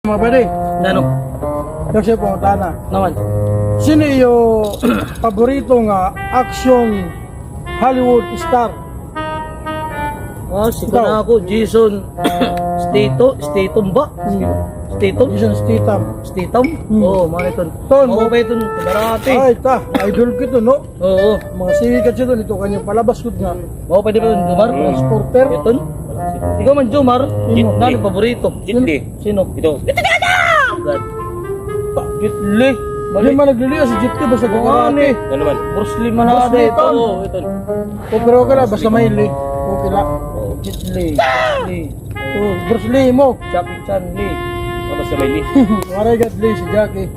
Mga pwede, Ano? kasi pumunta na. Naman. Sino yung paborito nga action Hollywood star? Siguro Ikaw? na ako, Jason Statham ba? Statham? Jason Statham. Statham? Oo, mga ito. Ton, Mga ba ito? Barate. Ay, idol ko ito, no? Oo. Mga sikat siya doon, ito kanyang palabas ko nga. Mga pwede ba ito, Jomar? Transporter. Ito? Ikaw man, Jomar. Sino? Nani paborito? Jitli. Sino? Ito. Gitli. Hindi man nagliliya si Jeep basta Oo, kakarate. Ano naman? Bruce Lee man Bruce na Lee, ito. Ton. Oo, ito. O pero okay lang, basta may li. Okay lang. Gitli. Lee. Oh, Bruce Lee mo. Jackie Chan Lee. Tapos sa may li. Marigat Lee si Jackie.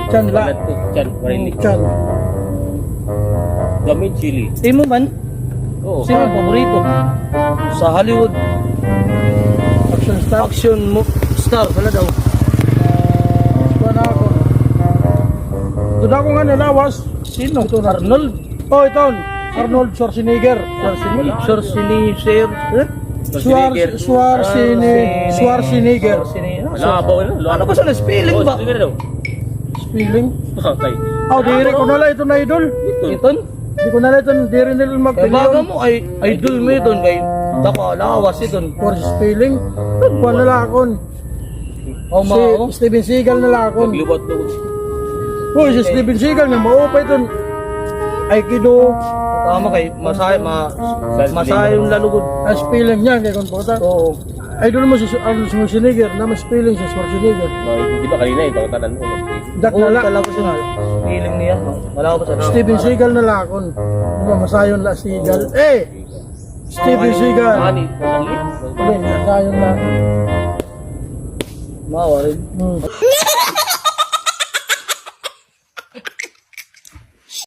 Chan la. Chan. Marili. Chan. Gamit chili. Timo man. Oo. Sino ang paborito? Sa Hollywood Action star. action mo star pala daw. Kuha na ako. Doon ako nga nalawas. Sino? Ito na. Arnold. Oh, ito. Arnold Schwarzenegger. Schwarzenegger. Schwarzenegger. Labaw na. Ano ba sa spelling ba? Sige na daw. Spelling. Okay. Oh, diri ko na lang ito na idol. Iton? Di ko na lang ito. Diri nila Kaya baga magpiliyon. mo ay idol mo iton kay dako lawas iton. For spelling. Kuha na lang ako. Oh mao. Si Steven Seagal na lang ako. Paglubot ko. Oh, si Steven Seagal nga maupa ito. Aikido. Tama kay masaya yung lalugod. Ang spelling niya. Kaya kung pumunta. Oo. Idol mo si Arnold Schwarzenegger. Na may spelling si Schwarzenegger. Di ba kanina yung pangtanan mo? Dak Oo, na lang. talaga siya. Feeling niya. Wala ko pa sa Steven Seagal na lang ako. Diba, masayon la Seagal. Steven Seagal. Ani. Walang li. Hindi, masayon lang. Mao rin. Hmm.